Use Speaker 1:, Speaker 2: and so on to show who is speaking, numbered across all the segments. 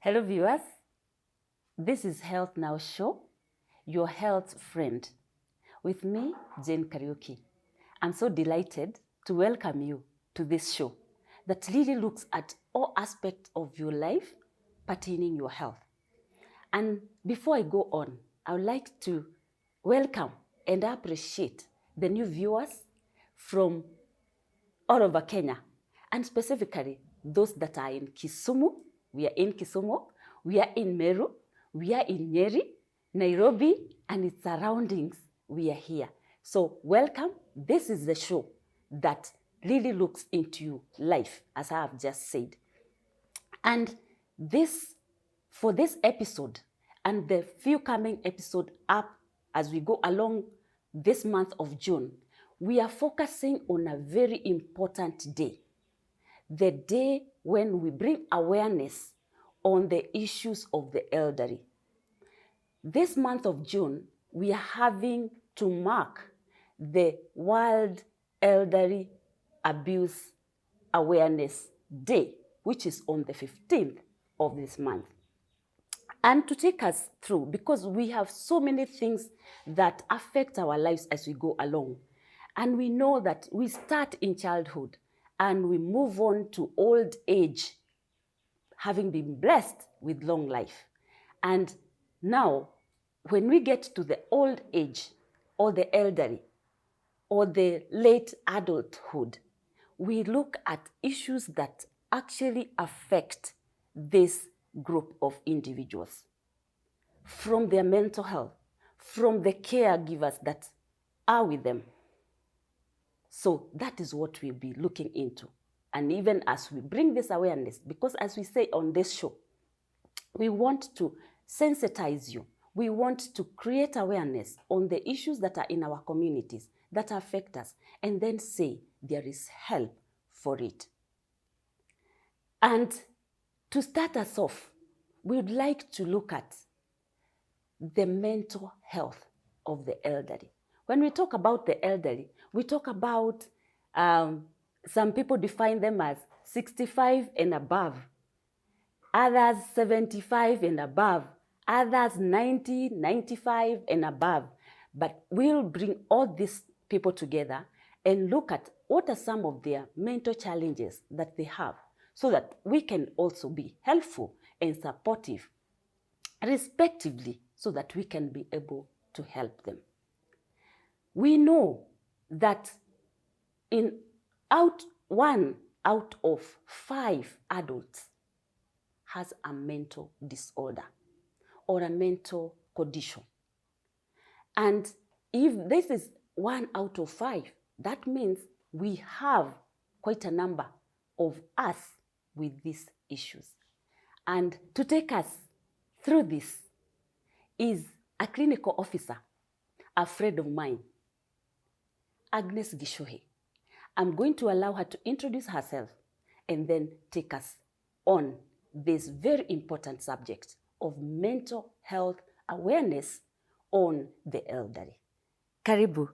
Speaker 1: Hello viewers, this is Health Now Show, your health friend. With me, Jane Kariuki. I'm so delighted to welcome you to this show that really looks at all aspects of your life pertaining your health. And before I go on, I would like to welcome and appreciate the new viewers from all over Kenya, and specifically those that are in Kisumu. We are in Kisumu, we are in Meru, we are in Nyeri, Nairobi, and its surroundings. We are here. So welcome. This is the show that really looks into life, as I have just said. And for this episode and the few coming episodes up as we go along this month of June, we are focusing on a very important day. The day when we bring awareness on the issues of the elderly. This month of June, we are having to mark the World Elderly Abuse Awareness Day, which is on the 15th of this month. And to take us through, because we have so many things that affect our lives as we go along. And we know that we start in childhood and we move on to old age, having been blessed with long life. And now, when we get to the old age, or the elderly, or the late adulthood, we look at issues that actually affect this group of individuals. From their mental health, from the caregivers that are with them. So that is what we'll be looking into. And even as we bring this awareness, because as we say on this show, we want to sensitize you. We want to create awareness on the issues that are in our communities that affect us, and then say there is help for it. And to start us off, we would like to look at the mental health of the elderly. When we talk about the elderly, we talk about, some people define them as 65 and above, others 75 and above, others 90, 95 and above. But we'll bring all these people together and look at what are some of their mental challenges that they have, so that we can also be helpful and supportive, respectively, so that we can be able to help them. We know that one out of 5 adults has a mental disorder or a mental condition. And if this is 1 out of 5, that means we have quite a number of us with these issues. And to take us through this is a clinical officer, a friend of mine, Agnes Gishohe. I'm going to allow her to introduce herself and then take us on this very important subject of mental health awareness on the elderly. Karibu,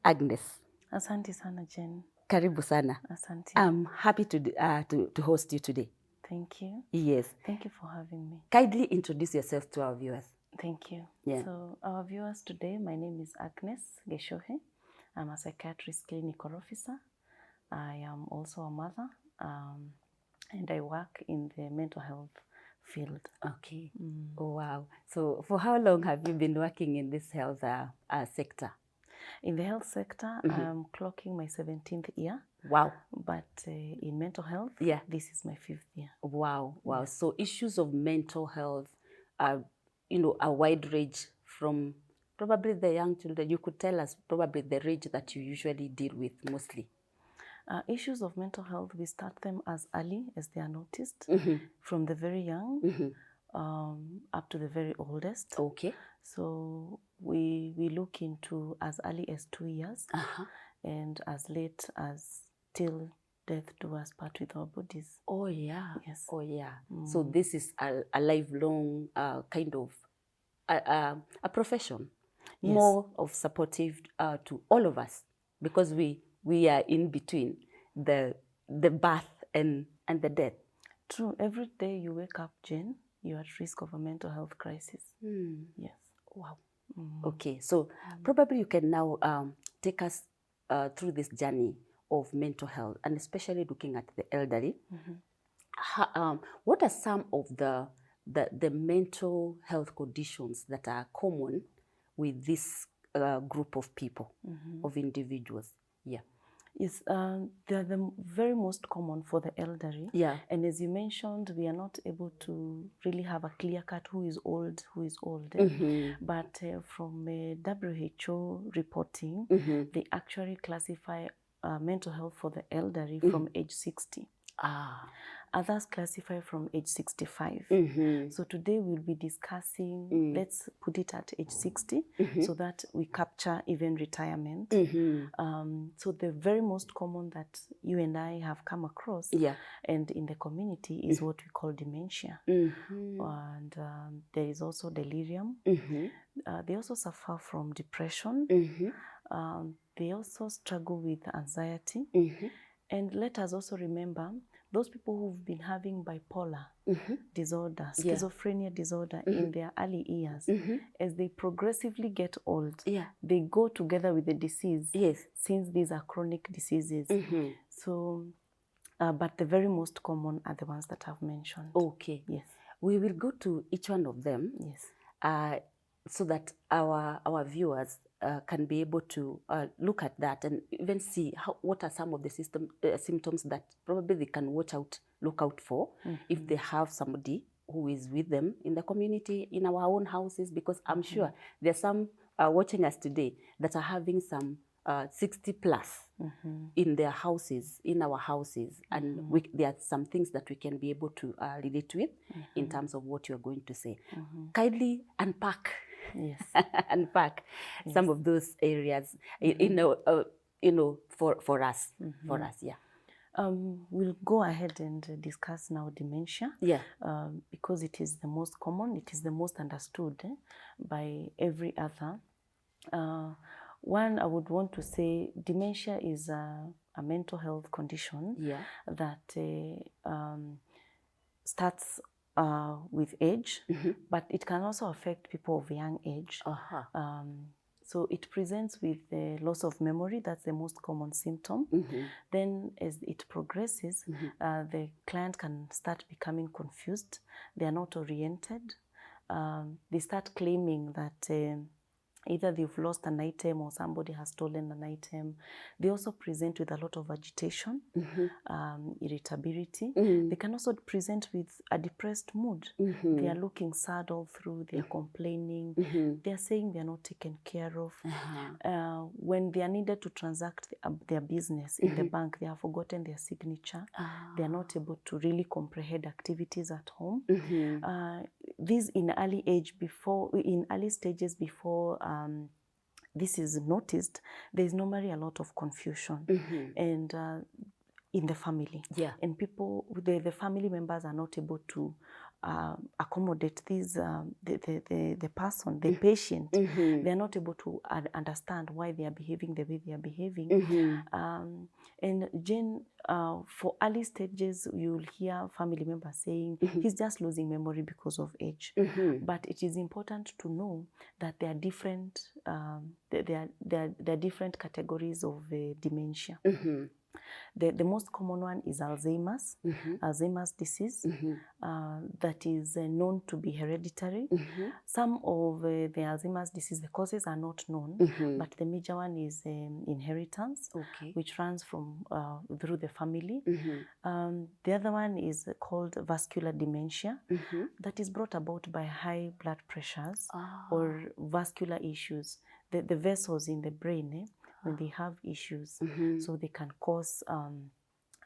Speaker 1: Agnes.
Speaker 2: Asante sana, Jen.
Speaker 1: Karibu sana.
Speaker 2: Asante.
Speaker 1: I'm happy to host you today.
Speaker 2: Thank you.
Speaker 1: Yes.
Speaker 2: Thank you for having me.
Speaker 1: Kindly introduce yourself to our viewers.
Speaker 2: Thank you.
Speaker 1: Yeah.
Speaker 2: So our viewers today, my name is Agnes Geshohe. I'm a psychiatrist clinical officer. I am also a mother, and I work in the mental health field.
Speaker 1: Okay. Oh, wow. So for how long have you been working in this health sector?
Speaker 2: In the health sector, I'm clocking my 17th year.
Speaker 1: Wow.
Speaker 2: But in mental health,
Speaker 1: yeah,
Speaker 2: this is my 5th year.
Speaker 1: Wow. Wow. Yeah. So issues of mental health are, a wide range from probably the young children. You could tell us probably the range that you usually deal with mostly.
Speaker 2: Issues of mental health, we start them as early as they are noticed, from the very young up to the very oldest.
Speaker 1: Okay.
Speaker 2: So we look into as early as 2 years and as late as till death do us part with our bodies.
Speaker 1: Oh, yeah.
Speaker 2: Yes.
Speaker 1: Oh, yeah. So this is a lifelong kind of a profession. Yes. More of supportive to all of us, because we are in between the birth and the death.
Speaker 2: True. Every day you wake up, Jen, you're at risk of a mental health crisis. Yes.
Speaker 1: Wow. Okay, so probably you can now take us through this journey of mental health, and especially looking at the elderly. What are some of the mental health conditions that are common with this group of people, of individuals? Yeah.
Speaker 2: Is they're the very most common for the elderly.
Speaker 1: Yeah.
Speaker 2: And as you mentioned, we are not able to really have a clear cut who is old. But from WHO reporting, they actually classify mental health for the elderly from age 60. Others classify from age 65. So today we'll be discussing, let's put it at age 60, so that we capture even retirement. So the very most common that you and I have come across and in the community is what we call dementia. And there is also delirium. They also suffer from depression. They also struggle with anxiety. And let us also remember those people who've been having bipolar disorder, schizophrenia disorder in their early years, as they progressively get old, they go together with the disease, since these are chronic diseases. So, but the very most common are the ones that I've mentioned.
Speaker 1: Okay.
Speaker 2: Yes.
Speaker 1: We will go to each one of them.
Speaker 2: Yes.
Speaker 1: So that our viewers can be able to look at that and even see what are some of the symptoms that probably they can look out for if they have somebody who is with them in the community, in our own houses, because I'm sure there are some watching us today that are having some 60 plus in their houses, in our houses, and there are some things that we can be able to relate with in terms of what you're going to say. Kindly unpack.
Speaker 2: Yes.
Speaker 1: Unpack some of those areas, for us. For us, yeah.
Speaker 2: We'll go ahead and discuss now dementia.
Speaker 1: Yeah.
Speaker 2: Because it is the most common, it is the most understood by every other. One, I would want to say dementia is a mental health condition that starts with age, but it can also affect people of young age. So it presents with the loss of memory. That's the most common symptom. Then as it progresses, the client can start becoming confused. They are not oriented. They start claiming that either they've lost an item or somebody has stolen an item. They also present with a lot of agitation, irritability. They can also present with a depressed mood. They are looking sad all through. They are complaining. They are saying they are not taken care of. When they are needed to transact their business in the bank, they have forgotten their signature. They are not able to really comprehend activities at home. These in early stages before this is noticed, there is normally a lot of confusion and in the family. And people, the family members are not able to accommodate these the person, the patient. They are not able to understand why they are behaving the way they are behaving. And Jane, for early stages, you'll hear family members saying he's just losing memory because of age. But it is important to know that there are different there are different categories of dementia. The most common one is Alzheimer's, Alzheimer's disease, that is known to be hereditary. Some of the Alzheimer's disease, the causes are not known, but the major one is inheritance, which runs from through the family. The other one is called vascular dementia, that is brought about by high blood pressures or vascular issues. The vessels in the brain, when they have issues, so they can cause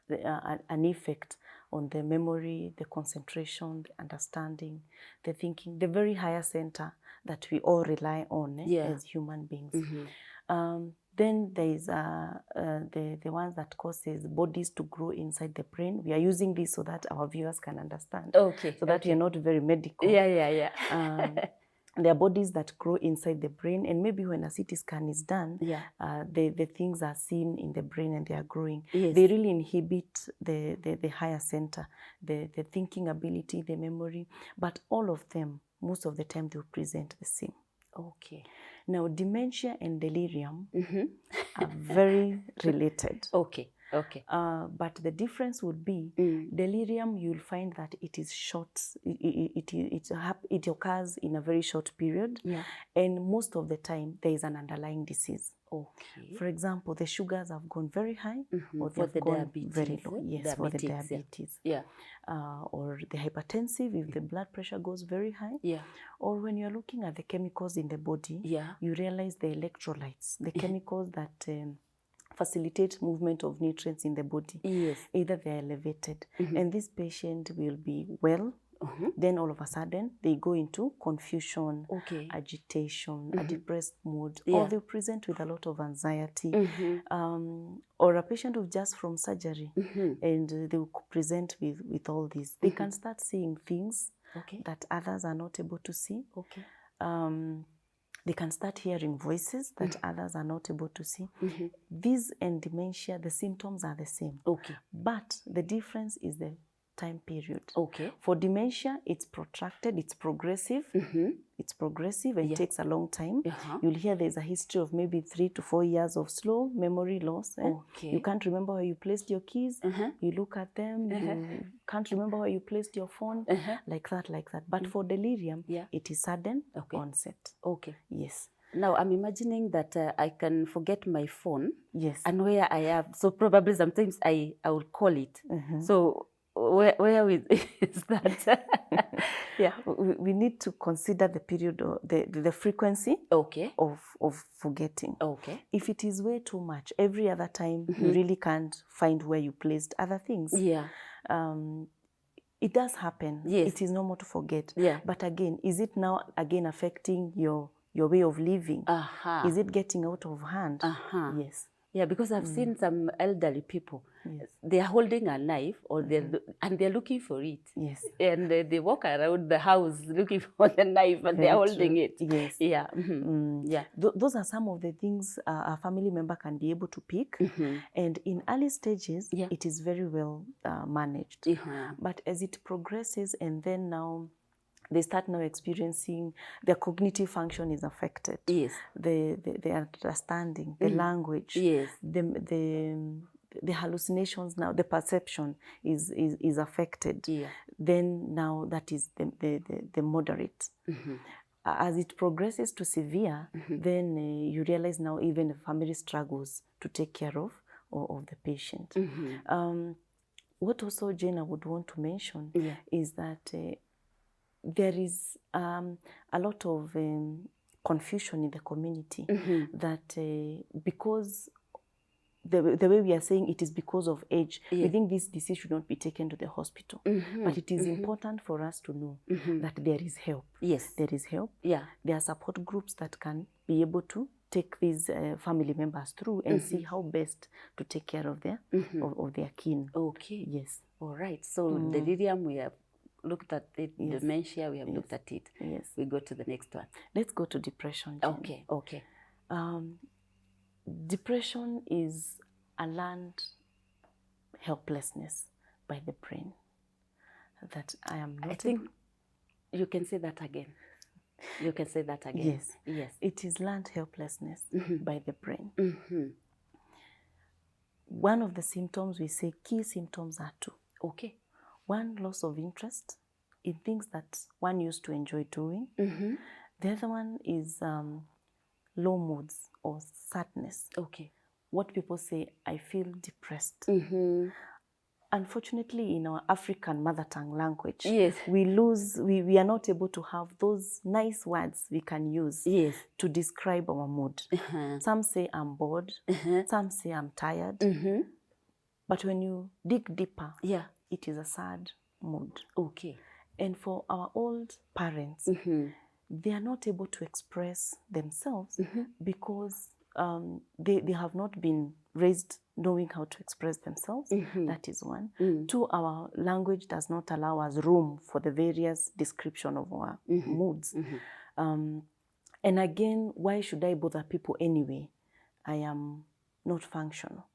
Speaker 2: an effect on the memory, the concentration, the understanding, the thinking, the very higher center that we all rely on as human beings. Then there is the ones that causes bodies to grow inside the brain. We are using this so that our viewers can understand. So that we are not very medical. there are bodies that grow inside the brain, and maybe when a CT scan is done,
Speaker 1: Yeah.
Speaker 2: the things are seen in the brain and they are growing.
Speaker 1: Yes.
Speaker 2: They really inhibit the higher center, the thinking ability, the memory, but all of them, most of the time, they will present the same.
Speaker 1: Okay.
Speaker 2: Now, dementia and delirium are very related.
Speaker 1: Okay. Okay.
Speaker 2: But the difference would be delirium, you'll find that it is short, it occurs in a very short period.
Speaker 1: Yeah.
Speaker 2: And most of the time, there is an underlying disease.
Speaker 1: Okay.
Speaker 2: For example, the sugars have gone very high, or
Speaker 1: For
Speaker 2: they've
Speaker 1: the
Speaker 2: gone
Speaker 1: diabetes,
Speaker 2: very low. Yes, for the
Speaker 1: diabetics, yeah.
Speaker 2: diabetes.
Speaker 1: Yeah.
Speaker 2: Or the hypertensive, if the blood pressure goes very high.
Speaker 1: Yeah.
Speaker 2: Or when you're looking at the chemicals in the body,
Speaker 1: Yeah.
Speaker 2: you realize the electrolytes, the chemicals that facilitate movement of nutrients in the body.
Speaker 1: Yes.
Speaker 2: Either they're elevated, and this patient will be well, then all of a sudden they go into confusion,
Speaker 1: Okay.
Speaker 2: agitation, a depressed mood,
Speaker 1: Yeah.
Speaker 2: or they present with a lot of anxiety, or a patient who's just from surgery, and they will present with all this. They can start seeing things that others are not able to see.
Speaker 1: Okay.
Speaker 2: They can start hearing voices that others are not able to see. These and dementia, the symptoms are the same.
Speaker 1: Okay.
Speaker 2: But the difference is the time period.
Speaker 1: Okay.
Speaker 2: For dementia, it's protracted, it's progressive. It's progressive and takes a long time. You'll hear there's a history of maybe 3 to 4 years of slow memory loss.
Speaker 1: Okay.
Speaker 2: You can't remember where you placed your keys. You look at them, you can't remember where you placed your phone, like that. But for delirium, it is sudden onset.
Speaker 1: Okay.
Speaker 2: Yes.
Speaker 1: Now, I'm imagining that I can forget my phone.
Speaker 2: Yes.
Speaker 1: And where I am. So probably sometimes I will call it. So where is that? Yeah.
Speaker 2: We need to consider the period, or the frequency of forgetting.
Speaker 1: Okay.
Speaker 2: If it is way too much, every other time you really can't find where you placed other things.
Speaker 1: Yeah.
Speaker 2: It does happen.
Speaker 1: Yes.
Speaker 2: It is normal to forget.
Speaker 1: Yeah.
Speaker 2: But again, is it now again affecting your way of living? Is it getting out of hand? Yes.
Speaker 1: Yeah, because I've seen some elderly people.
Speaker 2: Yes.
Speaker 1: They are holding a knife, or and they're looking for it.
Speaker 2: Yes.
Speaker 1: And they walk around the house looking for the knife, and they're holding it.
Speaker 2: Yes.
Speaker 1: Yeah. Yeah.
Speaker 2: Those are some of the things a family member can be able to pick. And in early stages, it is very well managed. But as it progresses, and then now they start now experiencing their cognitive function is affected.
Speaker 1: Yes.
Speaker 2: The understanding, the language.
Speaker 1: Yes.
Speaker 2: The hallucinations now, the perception is affected.
Speaker 1: Yeah.
Speaker 2: Then now that is the moderate. As it progresses to severe, then you realize now even the family struggles to take care of the patient. What also Jenna would want to mention is that there is a lot of confusion in the community that because the way we are saying it is because of age, we think this disease should not be taken to the hospital. But it is important for us to know that there is help.
Speaker 1: Yes.
Speaker 2: There is help.
Speaker 1: Yeah.
Speaker 2: There are support groups that can be able to take these family members through and see how best to take care of their kin.
Speaker 1: Okay.
Speaker 2: Yes.
Speaker 1: All right. So delirium, we have looked at it.
Speaker 2: Yes.
Speaker 1: Dementia, we have looked at it.
Speaker 2: Yes.
Speaker 1: We go to the next one.
Speaker 2: Let's go to depression. Jenny.
Speaker 1: Okay. Okay.
Speaker 2: Depression is a learned helplessness by the brain. That I am not.
Speaker 1: I think you can say that again. You can say that again.
Speaker 2: Yes.
Speaker 1: Yes.
Speaker 2: It is learned helplessness by the brain. One of the symptoms, we say key symptoms are two.
Speaker 1: Okay.
Speaker 2: One, loss of interest in things that one used to enjoy doing. The other one is low moods or sadness.
Speaker 1: Okay.
Speaker 2: What people say, I feel depressed. Unfortunately, in our African mother tongue language,
Speaker 1: yes,
Speaker 2: we are not able to have those nice words we can use
Speaker 1: yes,
Speaker 2: to describe our mood. Some say I'm bored, some say I'm tired. But when you dig deeper,
Speaker 1: yeah,
Speaker 2: it is a sad mood.
Speaker 1: Okay.
Speaker 2: And for our old parents, they are not able to express themselves because they have not been raised knowing how to express themselves. That is one. Two, our language does not allow us room for the various description of our moods. And again, why should I bother people anyway? I am not functional.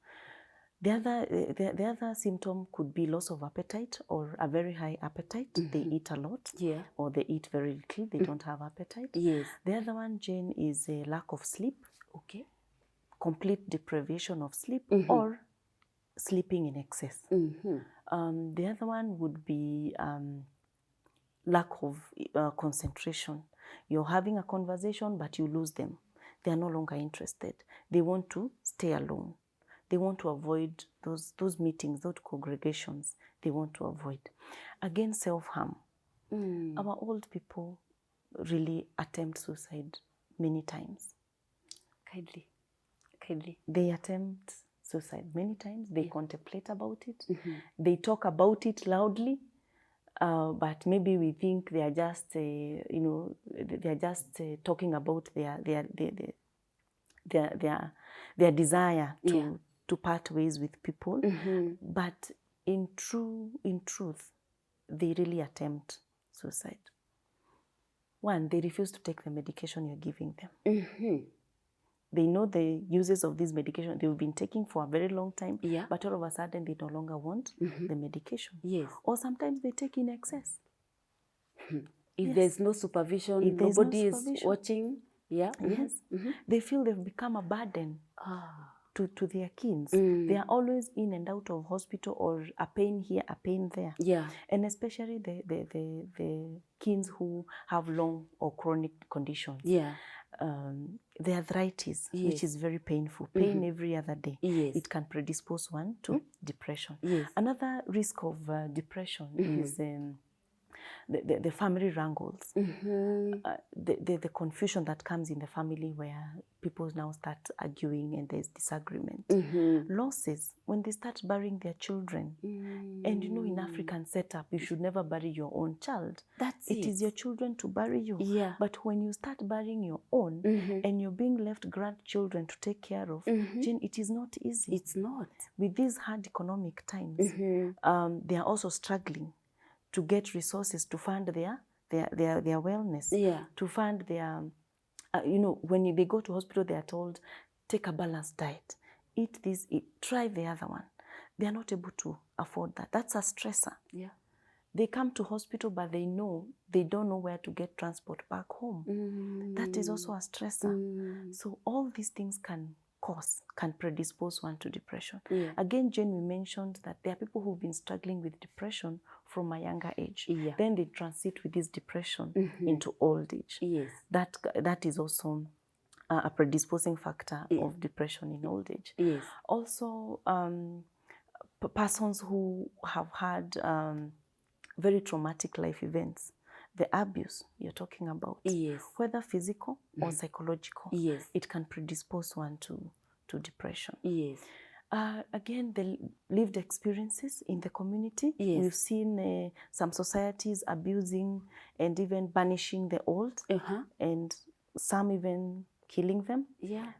Speaker 2: The other symptom could be loss of appetite or a very high appetite. They eat a lot, or they eat very little. They don't have appetite.
Speaker 1: Yes.
Speaker 2: The other one, Jane, is a lack of sleep.
Speaker 1: Okay.
Speaker 2: Complete deprivation of sleep or sleeping in excess. The other one would be lack of concentration. You're having a conversation, but you lose them. They are no longer interested. They want to stay alone. They want to avoid those meetings, those congregations. They want to avoid. Again, self-harm. Our old people really attempt suicide many times.
Speaker 1: Kindly.
Speaker 2: They attempt suicide many times. They contemplate about it. They talk about it loudly, but maybe we think they are just, they are just talking about their desire to part ways with people. But in truth, they really attempt suicide. One, they refuse to take the medication you're giving them. They know the uses of this medication they've been taking for a very long time, but all of a sudden they no longer want the medication.
Speaker 1: Yes.
Speaker 2: Or sometimes they take in excess.
Speaker 1: If there's no supervision, nobody is watching. Yeah.
Speaker 2: Yes. They feel they've become a burden to their kids. They are always in and out of hospital, or a pain here, a pain there.
Speaker 1: Yeah.
Speaker 2: And especially the kids who have long or chronic conditions.
Speaker 1: Yeah.
Speaker 2: The arthritis, which is very painful, pain every other day.
Speaker 1: Yes.
Speaker 2: It can predispose one to depression.
Speaker 1: Yes.
Speaker 2: Another risk of depression is the family wrangles, the confusion that comes in the family where people now start arguing and there's disagreement. Losses, when they start burying their children. And in African setup, you should never bury your own child. It is your children to bury you.
Speaker 1: Yeah.
Speaker 2: But when you start burying your own and you're being left grandchildren to take care of, Jane, it is not easy.
Speaker 1: It's not.
Speaker 2: With these hard economic times, they are also struggling to get resources to fund their wellness, to fund their, when they go to hospital, they are told, take a balanced diet, eat this, try the other one. They are not able to afford that. That's a stressor. Yeah. They come to hospital, but they don't know where to get transport back home. That is also a stressor. So all these things can predispose one to depression. Again, Jane, we mentioned that there are people who've been struggling with depression from a younger age. Then they transit with this depression into old age. Yes. That is also a predisposing factor of depression in old age. Yes. Also, persons who have had very traumatic life events, the abuse you're talking about, whether physical or psychological, it can predispose one to depression. Yes. Again, the lived experiences in the community. We've seen some societies abusing and even banishing the old, and some even killing them.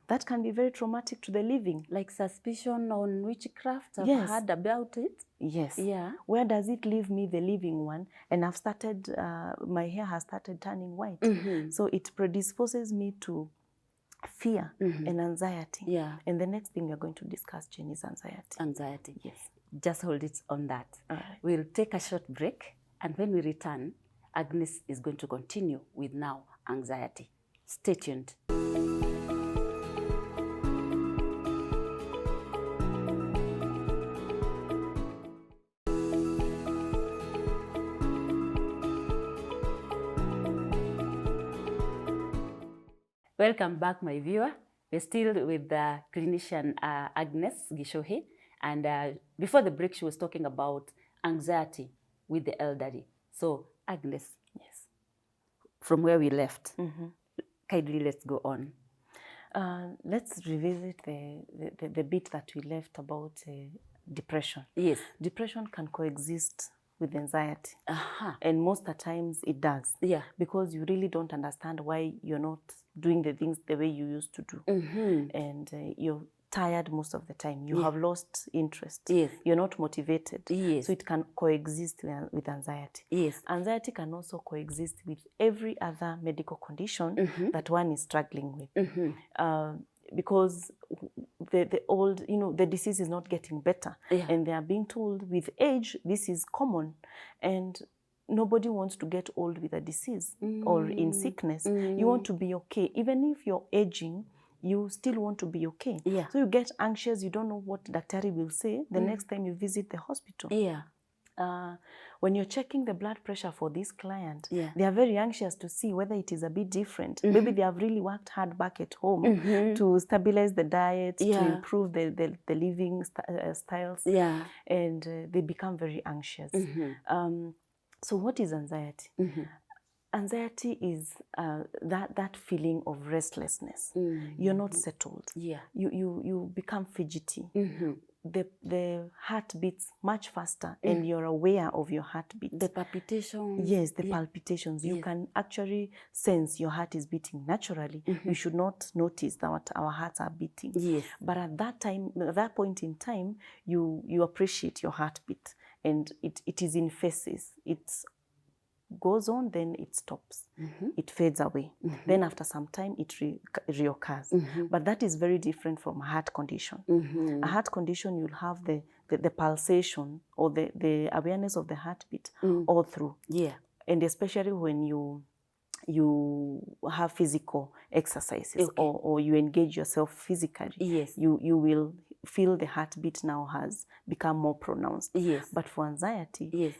Speaker 2: That can be very traumatic to the living.
Speaker 1: Like suspicion on witchcraft, I've heard about it.
Speaker 2: Yes. Where does it leave me, the living one? And I've started, my hair has started turning white. So it predisposes me to fear and anxiety. And the next thing we're going to discuss, Jane, is anxiety.
Speaker 1: Anxiety.
Speaker 2: Yes.
Speaker 1: Just hold it on that.
Speaker 2: Right.
Speaker 1: We'll take a short break, and when we return, Agnes is going to continue with now anxiety. Stay tuned. Welcome back, my viewer. We're still with the clinician Agnes Gishohe, and before the break, she was talking about anxiety with the elderly. So, Agnes, from where we left, kindly let's go on.
Speaker 2: Let's revisit the bit that we left about depression.
Speaker 1: Yes.
Speaker 2: Depression can coexist with anxiety. And most of the times it does. Because you really don't understand why you're not doing the things the way you used to do. And you're tired most of the time. You
Speaker 1: Yeah.
Speaker 2: have lost interest.
Speaker 1: Yes.
Speaker 2: You're not motivated.
Speaker 1: Yes.
Speaker 2: So it can coexist with anxiety.
Speaker 1: Yes.
Speaker 2: Anxiety can also coexist with every other medical condition that one is struggling with. Because the old, the disease is not getting better.
Speaker 1: Yeah.
Speaker 2: And they are being told with age, this is common. And nobody wants to get old with a disease or in sickness. You want to be okay. Even if you're aging, you still want to be okay.
Speaker 1: Yeah.
Speaker 2: So you get anxious, you don't know what Daktari will say the next time you visit the hospital.
Speaker 1: Yeah.
Speaker 2: When you're checking the blood pressure for this client,
Speaker 1: Yeah.
Speaker 2: they are very anxious to see whether it is a bit different. Maybe they have really worked hard back at home to stabilize the diet, to improve the living styles, and they become very anxious. So what is anxiety? Anxiety is that feeling of restlessness. You're not settled.
Speaker 1: Yeah.
Speaker 2: You become fidgety. The heart beats much faster and you're aware of your heartbeat.
Speaker 1: The palpitations.
Speaker 2: Yes, the palpitations. You can actually sense your heart is beating naturally. We should not notice that our hearts are beating.
Speaker 1: Yes.
Speaker 2: But at that point in time, you appreciate your heartbeat, and it is in phases. It's goes on, then it stops. It fades away. Then after some time, it reoccurs. But that is very different from a heart condition. A heart condition, you'll have the pulsation or the awareness of the heartbeat all through.
Speaker 1: Yeah.
Speaker 2: And especially when you have physical exercises or you engage yourself physically,
Speaker 1: Yes.
Speaker 2: you will feel the heartbeat now has become more pronounced.
Speaker 1: Yes.
Speaker 2: But for anxiety,
Speaker 1: Yes.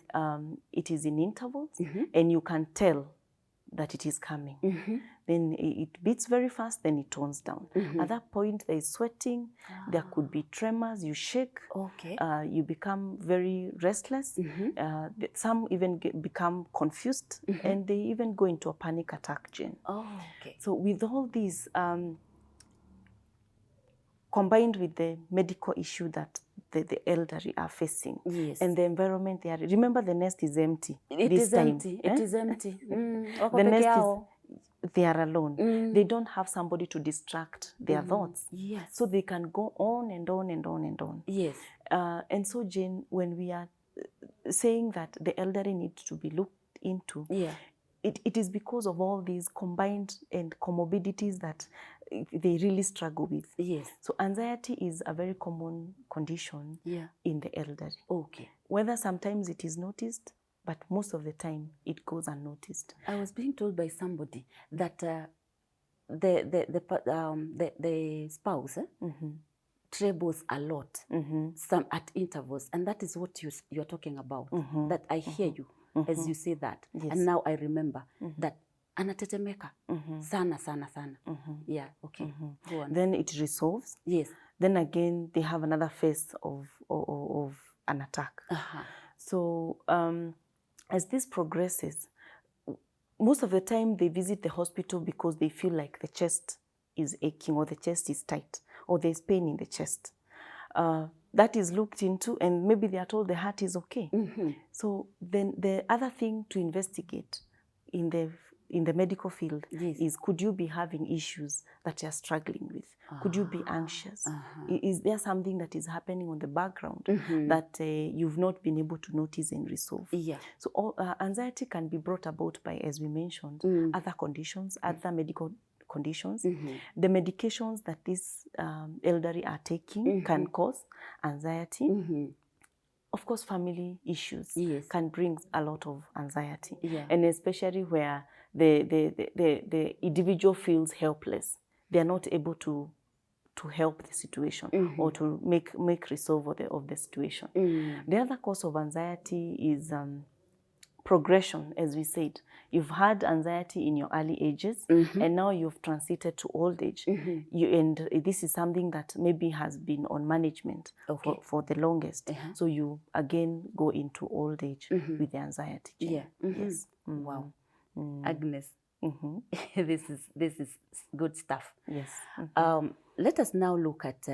Speaker 2: it is in intervals and you can tell that it is coming. Then it beats very fast, then it tones down. At that point, there is sweating, there could be tremors, you shake, you become very restless. Some even become confused and they even go into a panic attack, Jane. So with all these, combined with the medical issue that the elderly are facing, and the environment they are. Remember, the nest is empty.
Speaker 1: It is empty. It is empty.
Speaker 2: The nest is, they are alone. They don't have somebody to distract their thoughts.
Speaker 1: Yes.
Speaker 2: So they can go on and on and on and on.
Speaker 1: Yes.
Speaker 2: And so, Jane, when we are saying that the elderly need to be looked into, it is because of all these combined and comorbidities that they really struggle with.
Speaker 1: Yes.
Speaker 2: So anxiety is a very common condition in the elderly.
Speaker 1: Okay.
Speaker 2: Whether sometimes it is noticed, but most of the time it goes unnoticed.
Speaker 1: I was being told by somebody that the spouse trembles a lot, some at intervals, and that is what you're talking about. That I hear you as you say that, and now I remember that anatetemeka sana sana sana. Yeah. Okay. Go on.
Speaker 2: Then it resolves.
Speaker 1: Yes.
Speaker 2: Then again they have another phase of an attack. So as this progresses, most of the time they visit the hospital because they feel like the chest is aching or the chest is tight or there's pain in the chest. That is looked into and maybe they are told the heart is okay. So then the other thing to investigate in the medical field is, could you be having issues that you're struggling with? Could you be anxious? Is there something that is happening on the background that you've not been able to notice and resolve? So anxiety can be brought about by, as we mentioned, other conditions, other medical conditions. The medications that these elderly are taking can cause anxiety. Of course, family issues can bring a lot of anxiety, and especially where the individual feels helpless. They are not able to help the situation or to make resolve of the situation. The other cause of anxiety is progression, as we said. You've had anxiety in your early ages, and now you've transited to old age. And this is something that maybe has been on management for the longest. So you again go into old age with the anxiety. Yes.
Speaker 1: Wow. Agnes, this is good stuff.
Speaker 2: Yes.
Speaker 1: Let us now look at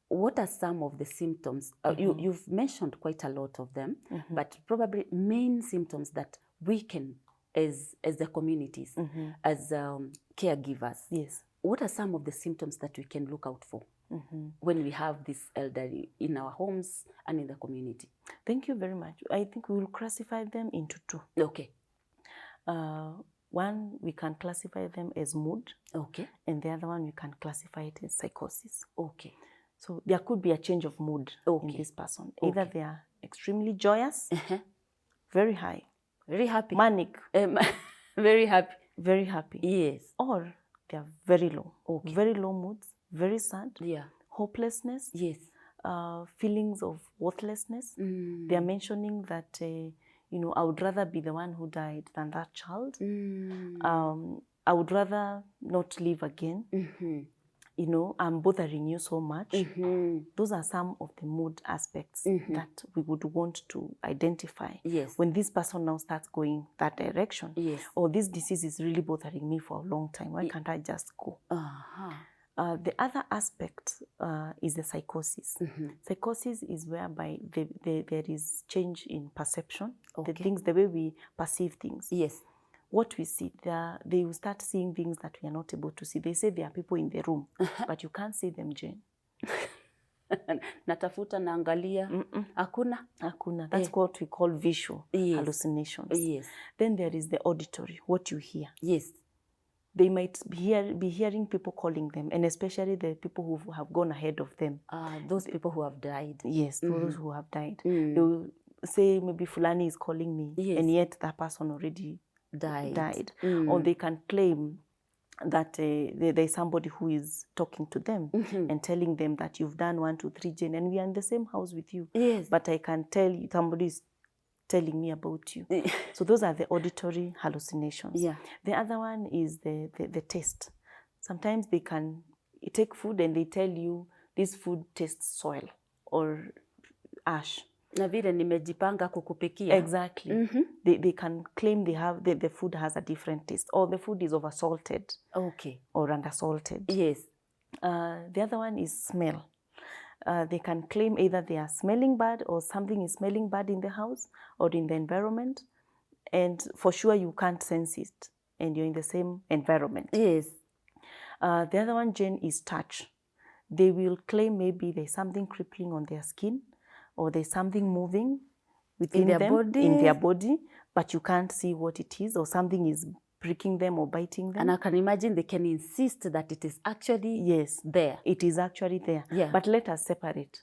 Speaker 1: what are some of the symptoms. You've mentioned quite a lot of them, but probably main symptoms that we can, as the communities, as caregivers.
Speaker 2: Yes.
Speaker 1: What are some of the symptoms that we can look out for? when we have this elderly in our homes and in the community?
Speaker 2: Thank you very much. I think we will classify them into two.
Speaker 1: Okay.
Speaker 2: One, we can classify them as mood.
Speaker 1: Okay.
Speaker 2: And the other one, we can classify it as psychosis.
Speaker 1: Okay.
Speaker 2: So there could be a change of mood in this person. Either they are extremely joyous, very high,
Speaker 1: very happy,
Speaker 2: manic,
Speaker 1: very happy,
Speaker 2: very happy.
Speaker 1: Yes.
Speaker 2: Or they are very low, very low moods, very sad, hopelessness, feelings of worthlessness. They are mentioning that, you know, I would rather be the one who died than that child. I would rather not live again. You know, I'm bothering you so much. Those are some of the mood aspects that we would want to identify. When this person now starts going that direction, or this disease is really bothering me for a long time, why can't I just go? The other aspect is the psychosis. Psychosis is whereby there is change in perception, the way we perceive things. What we see, they will start seeing things that we are not able to see. They say there are people in the room, but you can't see them, Jane.
Speaker 1: Natafuta naangalia. Hakuna.
Speaker 2: Hakuna. That's what we call visual hallucinations. Then there is the auditory, what you hear. They might be hearing people calling them, and especially the people who have gone ahead of them.
Speaker 1: Those people who have died.
Speaker 2: Yes, those who have died. They will say, maybe Fulani is calling me, and yet that person already died. Or they can claim that there's somebody who is talking to them and telling them that you've done 1, 2, 3, Jane, and we are in the same house with you. But I can tell you, somebody is telling me about you. So those are the auditory hallucinations. The other one is the taste. Sometimes they can take food and they tell you this food tastes soil or ash.
Speaker 1: Na vile nimejipanga kukupikia.
Speaker 2: Exactly. They can claim the food has a different taste, or the food is oversalted. Or undersalted. The other one is smell. They can claim either they are smelling bad or something is smelling bad in the house or in the environment, and for sure you can't sense it and you're in the same environment. The other one, Jane, is touch. They will claim maybe there's something crippling on their skin, or there's something moving within in their body, but you can't see what it is, or something is pricking them or biting them.
Speaker 1: And I can imagine they can insist that it is actually there.
Speaker 2: It is actually there. But let us separate.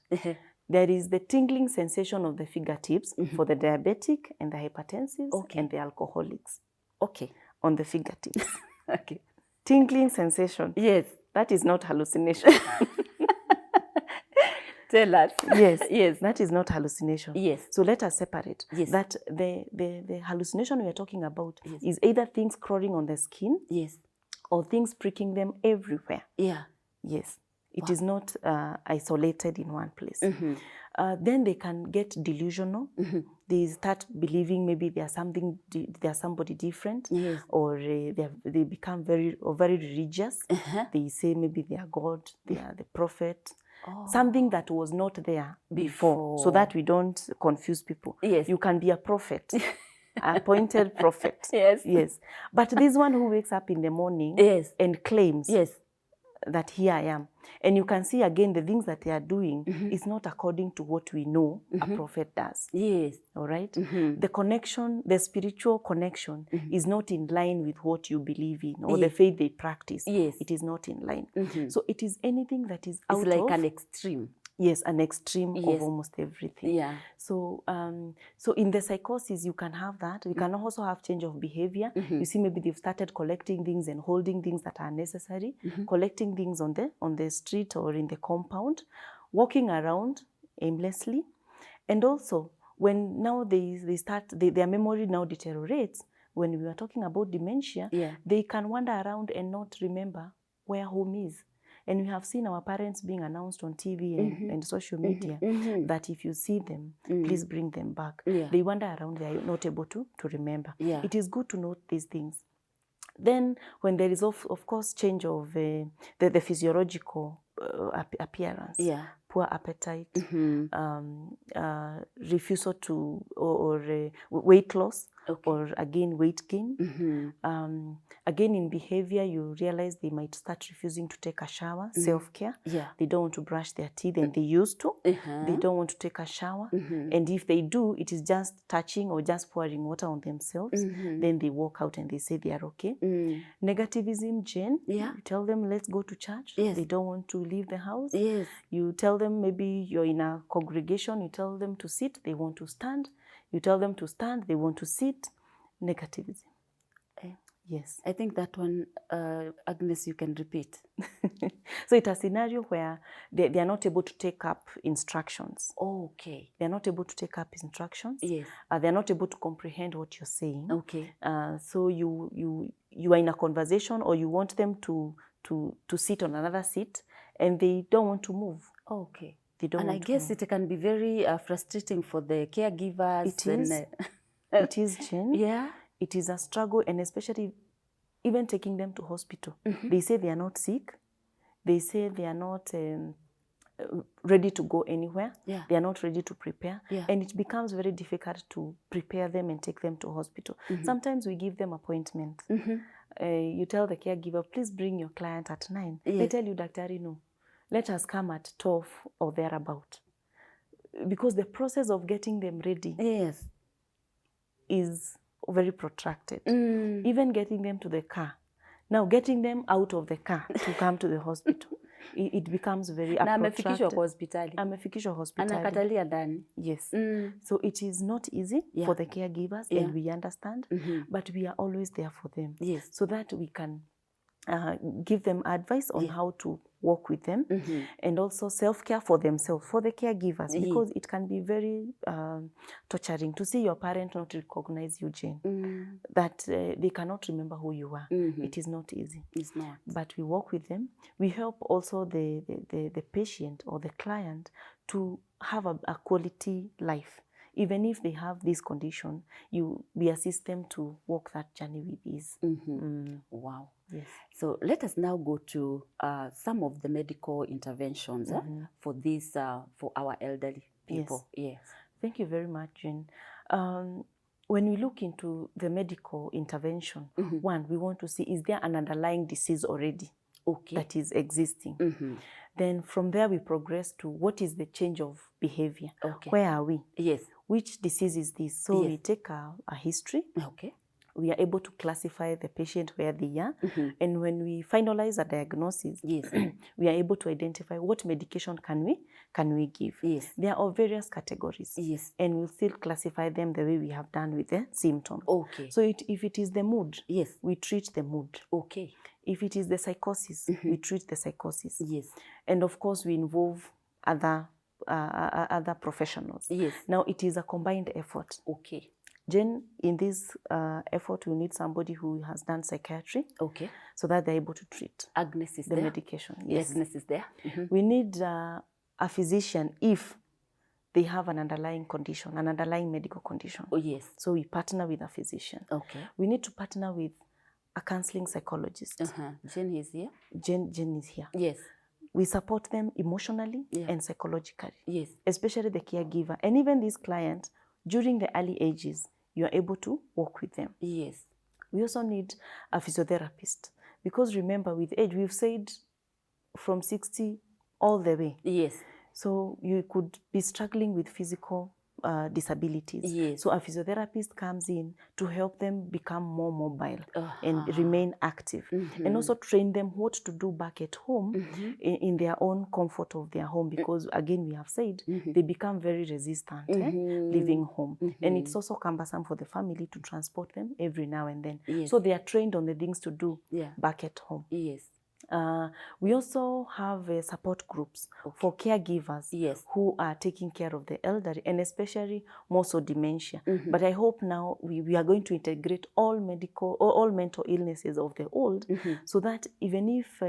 Speaker 2: There is the tingling sensation of the fingertips for the diabetic and the hypertensive and the alcoholics. On the fingertips. Tingling sensation. That is not hallucination.
Speaker 1: Tell us.
Speaker 2: That is not hallucination. So let us separate. That the hallucination we are talking about is either things crawling on the skin, or things pricking them everywhere. It is not isolated in one place. Then they can get delusional. They start believing maybe they are somebody different, or they become very religious. They say maybe they are God, they are the prophet. Something that was not there before, so that we don't confuse people. You can be a prophet, appointed prophet. But this one who wakes up in the morning and claims that here I am. And you can see again the things that they are doing is not according to what we know a prophet does. All right? The connection, the spiritual connection is not in line with what you believe in, or the faith they practice. It is not in line. So it is anything that is out of...
Speaker 1: It's like an extreme.
Speaker 2: An extreme of almost everything. So so in the psychosis, you can have that. We can also have change of behavior. You see, maybe they've started collecting things and holding things that are necessary, collecting things on the street or in the compound, walking around aimlessly. And also, when now they start, their memory now deteriorates. When we were talking about dementia, they can wander around and not remember where home is. And we have seen our parents being announced on TV and social media that if you see them, please bring them back. They wander around, they are not able to remember. It is good to note these things. Then when there is, of course, change of the physiological appearance, poor appetite, refusal to, or weight loss,
Speaker 1: Okay.
Speaker 2: or again weight gain. Again in behavior, you realize they might start refusing to take a shower, self-care.
Speaker 1: Yeah.
Speaker 2: They don't want to brush their teeth and they used to. They don't want to take a shower. And if they do, it is just touching or just pouring water on themselves. Then they walk out and they say they are okay. Negativism, Jane,
Speaker 1: Yeah.
Speaker 2: you tell them, let's go to church.
Speaker 1: Yes.
Speaker 2: They don't want to leave the house.
Speaker 1: Yes.
Speaker 2: You tell them, maybe you're in a congregation, you tell them to sit, they want to stand. You tell them to stand, they want to sit. Negativism. Yes.
Speaker 1: I think that one, Agnes, you can repeat.
Speaker 2: So it's a scenario where they are not able to take up instructions.
Speaker 1: Okay.
Speaker 2: They are not able to take up instructions.
Speaker 1: Yes.
Speaker 2: They are not able to comprehend what you're saying.
Speaker 1: Okay.
Speaker 2: So you are in a conversation, or you want them to sit on another seat, and they don't want to move.
Speaker 1: Okay.
Speaker 2: They don't
Speaker 1: and I
Speaker 2: want to
Speaker 1: guess
Speaker 2: move.
Speaker 1: it can be very frustrating for the caregivers.
Speaker 2: It is.
Speaker 1: And,
Speaker 2: It is, Jen.
Speaker 1: yeah.
Speaker 2: It is a struggle, and especially even taking them to hospital. They say they are not sick. They say they are not ready to go anywhere.
Speaker 1: Yeah.
Speaker 2: They are not ready to prepare.
Speaker 1: Yeah.
Speaker 2: And it becomes very difficult to prepare them and take them to hospital. Sometimes we give them appointments. You tell the caregiver, please bring your client at 9.
Speaker 1: Yes.
Speaker 2: They tell you, Daktari, no. Let us come at 12 or thereabout. Because the process of getting them ready
Speaker 1: Yes.
Speaker 2: is very protracted. Even getting them to the car. Now, getting them out of the car to come to the hospital, it becomes very
Speaker 1: Na
Speaker 2: protracted.
Speaker 1: amefikishwa kwa hospitali.
Speaker 2: Amefikishwa hospitali.
Speaker 1: Anakatalia ndani.
Speaker 2: Yes. So it is not easy for the caregivers, and we understand, but we are always there for them.
Speaker 1: Yes.
Speaker 2: So that we can give them advice on how to work with them, and also self-care for themselves, for the caregivers, because it can be very torturing to see your parent not recognize you, Jane, that they cannot remember who you are. It is not easy.
Speaker 1: It's not.
Speaker 2: But we work with them. We help also the patient or the client to have a quality life. Even if they have this condition, we assist them to walk that journey with ease.
Speaker 1: Wow.
Speaker 2: Yes.
Speaker 1: So let us now go to some of the medical interventions for this for our elderly people. Yes.
Speaker 2: Thank you very much, Jane. When we look into the medical intervention, one, we want to see, is there an underlying disease already that is existing? Then from there we progress to what is the change of behavior?
Speaker 1: Okay.
Speaker 2: Where are we?
Speaker 1: Yes.
Speaker 2: Which disease is this? So we take a history.
Speaker 1: Okay.
Speaker 2: We are able to classify the patient where they are. And when we finalize a diagnosis, we are able to identify what medication can we give.
Speaker 1: Yes.
Speaker 2: There are various categories.
Speaker 1: Yes.
Speaker 2: And we'll still classify them the way we have done with the symptoms.
Speaker 1: Okay.
Speaker 2: So if it is the mood,
Speaker 1: yes,
Speaker 2: we treat the mood.
Speaker 1: Okay.
Speaker 2: If it is the psychosis, we treat the psychosis.
Speaker 1: Yes.
Speaker 2: And of course, we involve other professionals.
Speaker 1: Yes.
Speaker 2: Now, it is a combined effort.
Speaker 1: Okay.
Speaker 2: Jen, in this effort, we need somebody who has done psychiatry.
Speaker 1: Okay.
Speaker 2: So that they're able to treat
Speaker 1: Agnes is
Speaker 2: the
Speaker 1: there.
Speaker 2: medication. Yes.
Speaker 1: Agnes is there.
Speaker 2: We need a physician if they have an underlying condition, an underlying medical condition.
Speaker 1: Oh, yes.
Speaker 2: So we partner with a physician.
Speaker 1: Okay.
Speaker 2: We need to partner with a counseling psychologist.
Speaker 1: Jen is here.
Speaker 2: Jen is here.
Speaker 1: Yes.
Speaker 2: We support them emotionally and psychologically.
Speaker 1: Yes.
Speaker 2: Especially the caregiver. And even this client, during the early ages, you are able to work with them.
Speaker 1: Yes.
Speaker 2: We also need a physiotherapist. Because remember, with age, we've said from 60 all the way.
Speaker 1: Yes.
Speaker 2: So you could be struggling with physical disabilities.
Speaker 1: Yes.
Speaker 2: So a physiotherapist comes in to help them become more mobile and remain active. And also train them what to do back at home in their own comfort of their home. Because again, we have said, they become very resistant living home. And it's also cumbersome for the family to transport them every now and then.
Speaker 1: Yes.
Speaker 2: So they are trained on the things to do back at home.
Speaker 1: Yes.
Speaker 2: We also have support groups for caregivers who are taking care of the elderly, and especially more so dementia. But I hope now we are going to integrate all medical or all mental illnesses of the old, so that even if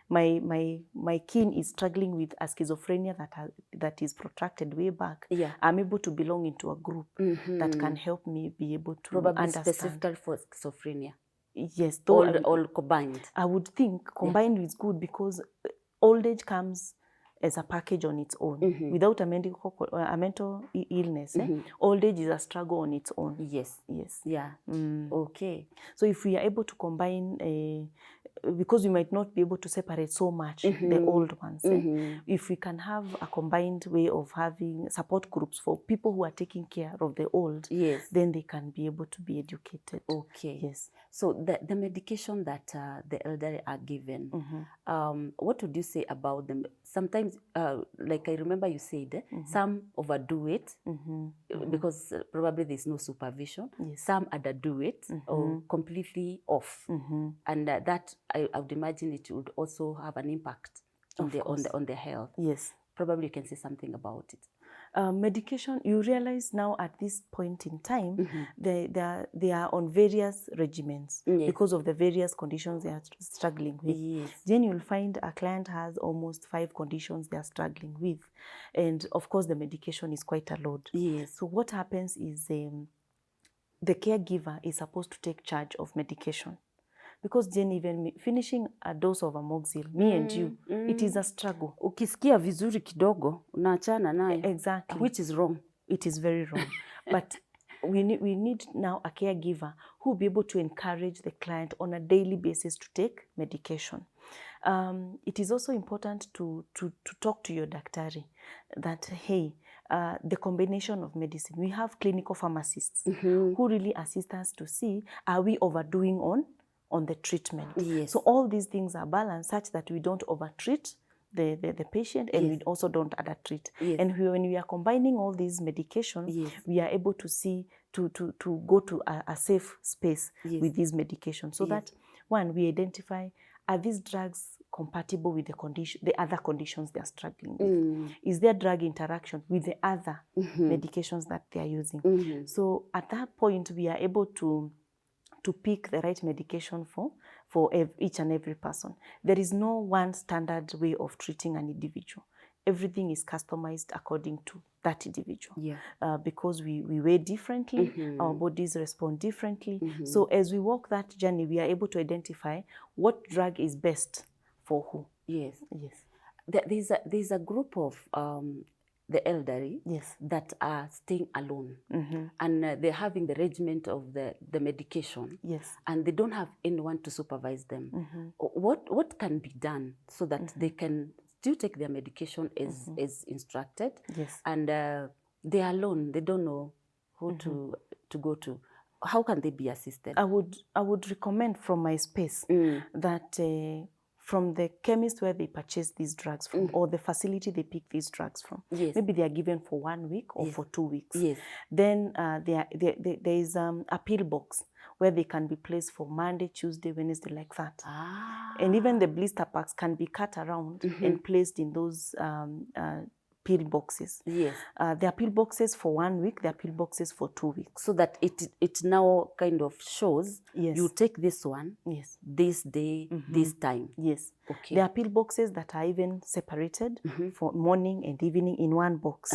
Speaker 2: my kin is struggling with a schizophrenia that is protracted way back, I'm able to belong into a group that can help me be able to
Speaker 1: probably
Speaker 2: understand.
Speaker 1: Specifically for schizophrenia.
Speaker 2: Yes,
Speaker 1: all combined.
Speaker 2: I would think combined is good, because old age comes as a package on its own, without a mental illness. Old age is a struggle on its own.
Speaker 1: Yes.
Speaker 2: Yes.
Speaker 1: Yeah. Okay.
Speaker 2: So if we are able to combine, because we might not be able to separate so much the old ones, if we can have a combined way of having support groups for people who are taking care of the old,
Speaker 1: Yes.
Speaker 2: then they can be able to be educated.
Speaker 1: Okay.
Speaker 2: Yes.
Speaker 1: So the medication that the elderly are given, what would you say about them? Sometimes, like I remember you said, some overdo it because probably there's no supervision.
Speaker 2: Yes.
Speaker 1: Some underdo it or completely off, and that I would imagine it would also have an impact on the health.
Speaker 2: Yes.
Speaker 1: Probably you can say something about it.
Speaker 2: Medication, you realize now at this point in time, they are on various regimens because of the various conditions they are struggling with.
Speaker 1: Yes.
Speaker 2: Then you'll find a client has almost 5 conditions they are struggling with. And of course, the medication is quite a load.
Speaker 1: Yes.
Speaker 2: So what happens is the caregiver is supposed to take charge of medication. Because then even finishing a dose of amoxicillin, me and you, it is a struggle.
Speaker 1: Ukisikia vizuri kidogo, unaachana nayo.
Speaker 2: Exactly.
Speaker 1: Which is wrong. It
Speaker 2: is very wrong. But we need now a caregiver who will be able to encourage the client on a daily basis to take medication. It is also important to talk to your daktari that, hey, the combination of medicine, we have clinical pharmacists who really assist us to see, are we overdoing on the treatment?
Speaker 1: Yes.
Speaker 2: So all these things are balanced such that we don't overtreat the patient and we also don't undertreat.
Speaker 1: Yes.
Speaker 2: And when we are combining all these medications, we are able to see, to go to a safe space with these medications. So that, one, we identify, are these drugs compatible with the other conditions they are struggling with? Is there drug interaction with the other medications that they are using? So at that point, we are able to pick the right medication for each and every person. There is no one standard way of treating an individual. Everything is customized according to that individual. Because we weigh differently, our bodies respond differently. So as we walk that journey, we are able to identify what drug is best for who.
Speaker 1: Yes.
Speaker 2: Yes.
Speaker 1: There's a group of the elderly that are staying alone, and they're having the regimen of the medication, and they don't have anyone to supervise them. What can be done so that they can still take their medication as instructed, and they are alone, they don't know who to go to? How can they be assisted?
Speaker 2: I would recommend from my space that from the chemist where they purchase these drugs from, or the facility they pick these drugs from. Maybe they are given for 1 week or for 2 weeks. Then there is a pill box where they can be placed for Monday, Tuesday, Wednesday, like that. And even the blister packs can be cut around and placed in those pill boxes. There are pill boxes for 1 week, there are pill boxes for 2 weeks.
Speaker 1: So that it now kind of shows you take this one, this day, this time. Okay.
Speaker 2: There are pill boxes that are even separated for morning and evening in one box.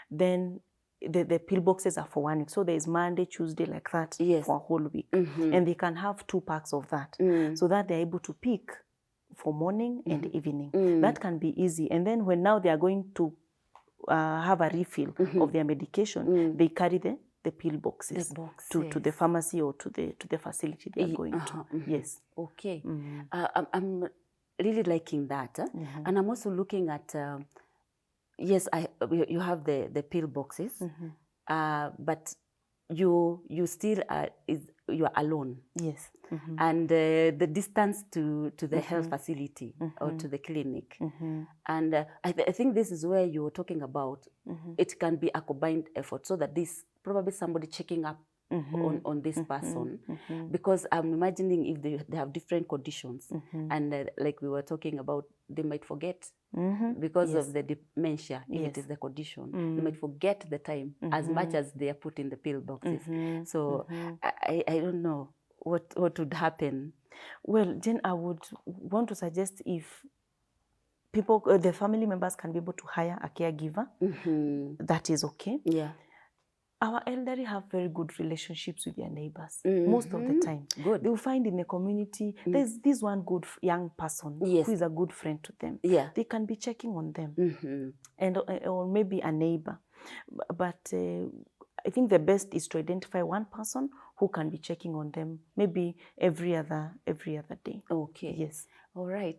Speaker 2: Then the pill boxes are for 1 week. So there is Monday, Tuesday, like that for a whole week. And they can have 2 packs of that so that they're able to pick for morning and evening. That can be easy. And then when now they are going to have a refill of their medication, they carry the pill boxes to the pharmacy or to the facility they are going to. Yes.
Speaker 1: Okay. I'm really liking that. And I'm also looking at, yes, you have the pill boxes, but you still you are alone.
Speaker 2: Yes.
Speaker 1: And the distance to the health facility or to the clinic. And I think this is where you were talking about, it can be a combined effort, so that this probably somebody checking up on this person, because I'm imagining if they have different conditions, and like we were talking about, they might forget because of the dementia, if it is the condition, they might forget the time as much as they are put in the pill boxes. So I don't know what would happen.
Speaker 2: Well, Jen, I would want to suggest if people, the family members can be able to hire a caregiver, that is okay. our elderly have very good relationships with their neighbors most of the time.
Speaker 1: Good.
Speaker 2: They will find in the community, there's this one good young person
Speaker 1: Yes.
Speaker 2: who is a good friend to them.
Speaker 1: Yeah.
Speaker 2: They can be checking on them, and or maybe a neighbor. But I think the best is to identify one person who can be checking on them, maybe every other day.
Speaker 1: Okay.
Speaker 2: Yes.
Speaker 1: All right.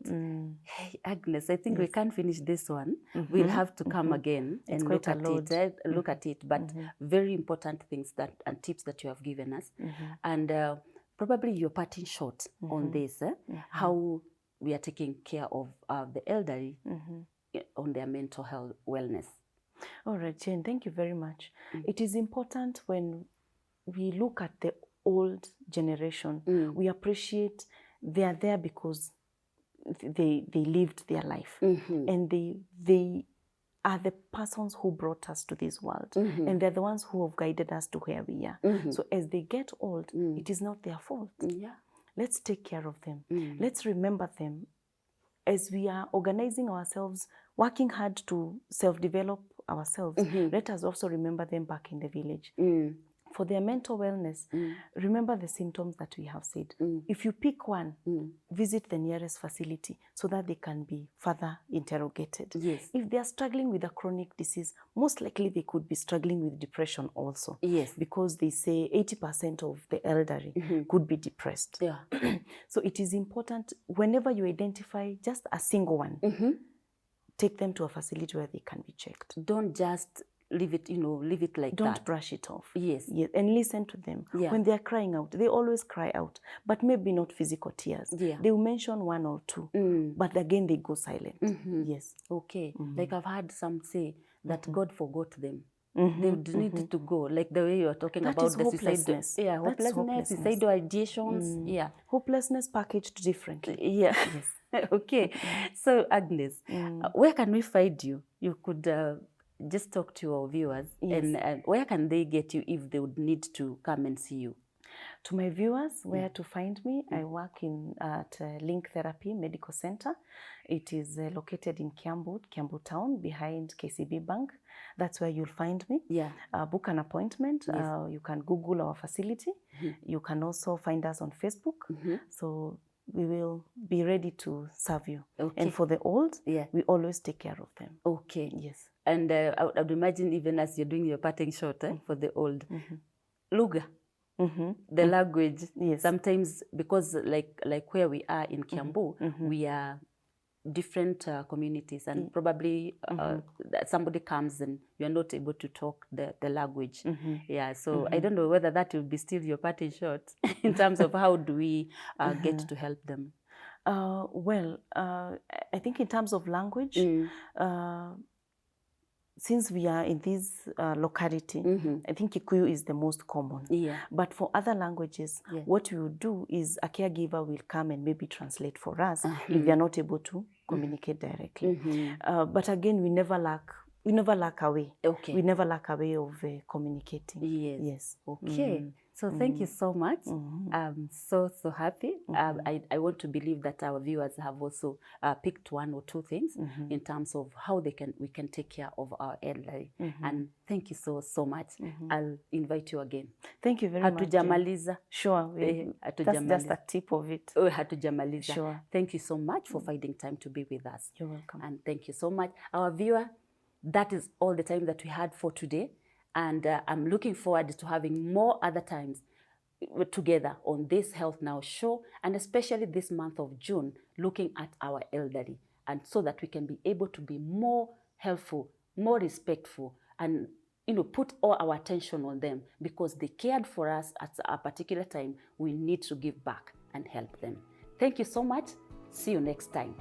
Speaker 1: Hey, Agnes, I think we can't finish this one. We'll have to come again and look at it. Look at it. But very important things that and tips that you have given us. And probably your parting shot on this, how we are taking care of the elderly on their mental health wellness.
Speaker 2: All right, Jane, thank you very much. It is important when we look at the old generation, we appreciate they are there because they lived their life, and they are the persons who brought us to this world, and they're the ones who have guided us to where we are. So as they get old, it is not their fault.
Speaker 1: Yeah.
Speaker 2: Let's take care of them. Let's remember them as we are organizing ourselves, working hard to self-develop ourselves. Let us also remember them back in the village. For their mental wellness, remember the symptoms that we have said. If you pick one, visit the nearest facility so that they can be further interrogated.
Speaker 1: Yes.
Speaker 2: If they are struggling with a chronic disease, most likely they could be struggling with depression also.
Speaker 1: Yes.
Speaker 2: Because they say 80% of the elderly could be depressed.
Speaker 1: Yeah.
Speaker 2: So it is important, whenever you identify just a single one, take them to a facility where they can be checked.
Speaker 1: Don't just leave it, leave it like that.
Speaker 2: Don't brush it off.
Speaker 1: Yes.
Speaker 2: Yes. And listen to them.
Speaker 1: Yeah.
Speaker 2: When they are crying out, they always cry out, but maybe not physical tears.
Speaker 1: Yeah.
Speaker 2: They will mention one or two, but again they go silent. Yes.
Speaker 1: Okay. Like I've heard some say that God forgot them. They would need to go, like the way you are talking
Speaker 2: That
Speaker 1: about
Speaker 2: is
Speaker 1: the
Speaker 2: hopelessness.
Speaker 1: suicide. Yeah,
Speaker 2: That's
Speaker 1: hopelessness, suicidal ideations. Yeah.
Speaker 2: Hopelessness packaged differently.
Speaker 1: Yeah. Yes. Okay. So Agnes, where can we find you? You could just talk to our viewers, and where can they get you if they would need to come and see you?
Speaker 2: To my viewers, where to find me, I work at Link Therapy Medical Center. It is located in Kiambu Town, behind KCB Bank. That's where you'll find me.
Speaker 1: Yeah.
Speaker 2: Book an appointment. You can Google our facility. You can also find us on Facebook. So we will be ready to serve you.
Speaker 1: Okay.
Speaker 2: And for the old, we always take care of them.
Speaker 1: Okay.
Speaker 2: Yes.
Speaker 1: And I would imagine even as you're doing your parting shot for the old, Lugha, the language, sometimes because like where we are in Kiambu, we are different communities, and probably somebody comes and you're not able to talk the language. Yeah, so I don't know whether that will be still your parting shot in terms of how do we get to help them.
Speaker 2: Well, I think in terms of language, since we are in this locality, I think Kikuyu is the most common.
Speaker 1: Yeah.
Speaker 2: But for other languages, what we will do is a caregiver will come and maybe translate for us if they are not able to communicate directly. But again, we never lack a way. Okay. We never lack a way of communicating.
Speaker 1: Yes. Okay. So thank you so much. I'm so happy. I want to believe that our viewers have also picked one or two things in terms of how we can take care of our elderly. And thank you so much. I'll invite you again.
Speaker 2: Thank you very much.
Speaker 1: Hatujamaliza.
Speaker 2: Sure. That's just a tip of it.
Speaker 1: Oh, hatujamaliza.
Speaker 2: Sure.
Speaker 1: Thank you so much for finding time to be with us.
Speaker 2: You're welcome.
Speaker 1: And thank you so much. Our viewer, that is all the time that we had for today. And I'm looking forward to having more other times together on this Health Now show, and especially this month of June, looking at our elderly, and so that we can be able to be more helpful, more respectful, and put all our attention on them, because they cared for us at a particular time. We need to give back and help them. Thank you so much. See you next time.